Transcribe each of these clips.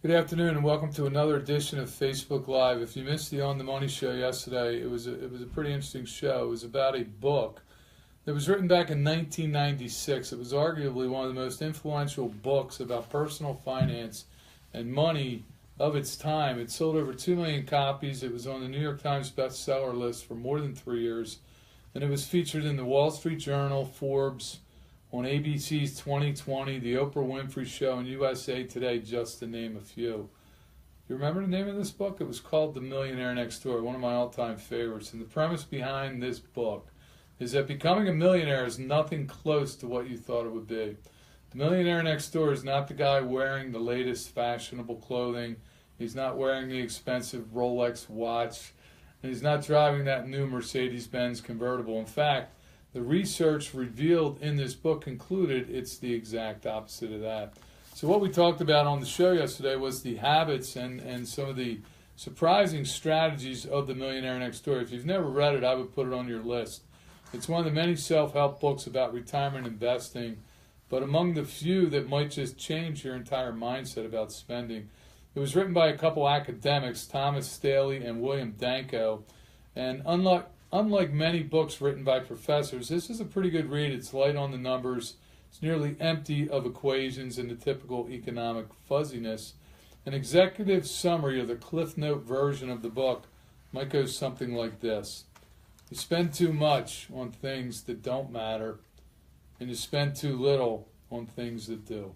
Good afternoon and welcome to another edition of Facebook Live. If you missed the On the Money show yesterday, it was a pretty interesting show. It was about a book that was written back in 1996. It was arguably one of the most influential books about personal finance and money of its time. It sold over 2 million copies. It was on the New York Times bestseller list for more than 3 years. And it was featured in the Wall Street Journal, Forbes, on ABC's 2020, The Oprah Winfrey Show, and USA Today, just to name a few. You remember the name of this book? It was called The Millionaire Next Door, one of my all-time favorites. And the premise behind this book is that becoming a millionaire is nothing close to what you thought it would be. The millionaire next door is not the guy wearing the latest fashionable clothing. He's not wearing the expensive Rolex watch. And he's not driving that new Mercedes-Benz convertible. In fact, the research revealed in this book concluded it's the exact opposite of that. So what we talked about on the show yesterday was the habits and some of the surprising strategies of The Millionaire Next Door. If you've never read it, I would put it on your list. It's one of the many self-help books about retirement investing, but among the few that might just change your entire mindset about spending. It was written by a couple academics, Thomas Staley and William Danko, and unlike many books written by professors, this is a pretty good read. It's light on the numbers. It's nearly empty of equations and the typical economic fuzziness. An executive summary of the Cliff Note version of the book might go something like this. You spend too much on things that don't matter, and you spend too little on things that do.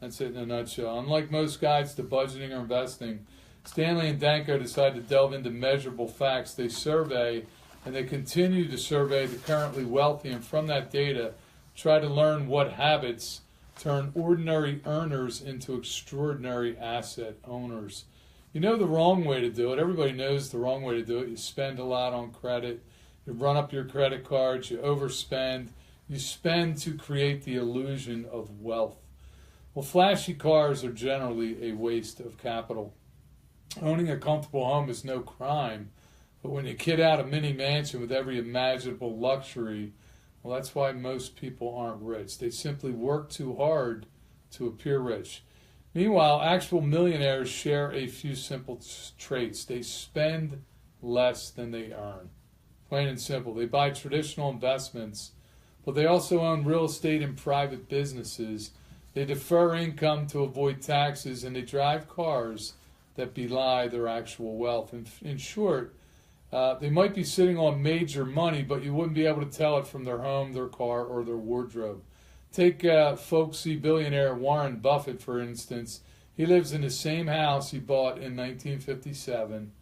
That's it in a nutshell. Unlike most guides to budgeting or investing, Stanley and Danko decided to delve into measurable facts. They survey and they continue to survey the currently wealthy, and from that data, try to learn what habits turn ordinary earners into extraordinary asset owners. You know the wrong way to do it. Everybody knows the wrong way to do it. You spend a lot on credit. You run up your credit cards. You overspend. You spend to create the illusion of wealth. Well, flashy cars are generally a waste of capital. Owning a comfortable home is no crime. But when you kid out a mini mansion with every imaginable luxury, well, that's why most people aren't rich. They simply work too hard to appear rich. Meanwhile, actual millionaires share a few simple traits. They spend less than they earn. Plain and simple. They buy traditional investments, but they also own real estate and private businesses. They defer income to avoid taxes, and they drive cars that belie their actual wealth. In short, they might be sitting on major money, but you wouldn't be able to tell it from their home, their car, or their wardrobe. Take folksy billionaire Warren Buffett, for instance. He lives in the same house he bought in 1957,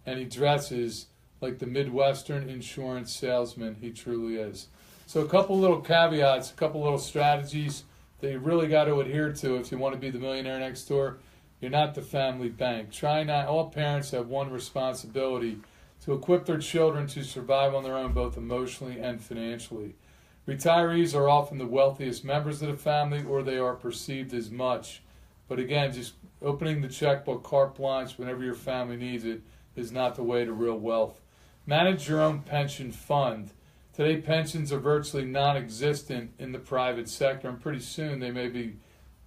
and he dresses like the Midwestern insurance salesman he truly is. So a couple little caveats, a couple little strategies that you really got to adhere to if you want to be the millionaire next door. You're not the family bank. All parents have one responsibility: to equip their children to survive on their own, both emotionally and financially. Retirees are often the wealthiest members of the family, or they are perceived as much. But again, just opening the checkbook carte blanche whenever your family needs it is not the way to real wealth. Manage your own pension fund. Today, pensions are virtually non-existent in the private sector, and pretty soon they may be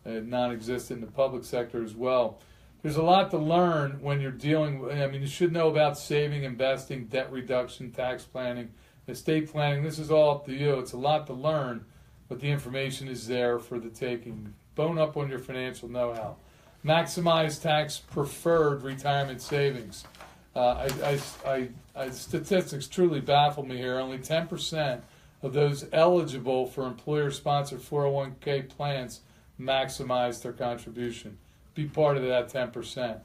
non-existent in the public sector as well. There's a lot to learn when you're dealing with, you should know about saving, investing, debt reduction, tax planning, estate planning. This is all up to you. It's a lot to learn, but the information is there for the taking. Bone up on your financial know-how. Maximize tax-preferred retirement savings. Statistics truly baffle me here. Only 10% of those eligible for employer-sponsored 401k plans maximize their contribution. Be part of that 10%.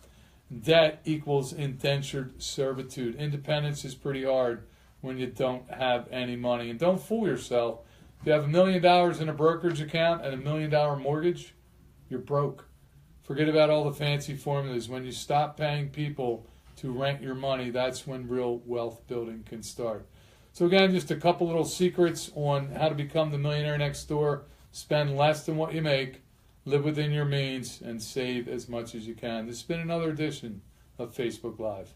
Debt equals indentured servitude. Independence is pretty hard when you don't have any money. And don't fool yourself. If you have $1 million in a brokerage account and $1 million mortgage, you're broke. Forget about all the fancy formulas. When you stop paying people to rent your money, that's when real wealth building can start. So again, just a couple little secrets on how to become the millionaire next door. Spend less than what you make. Live within your means and save as much as you can. This has been another edition of Facebook Live.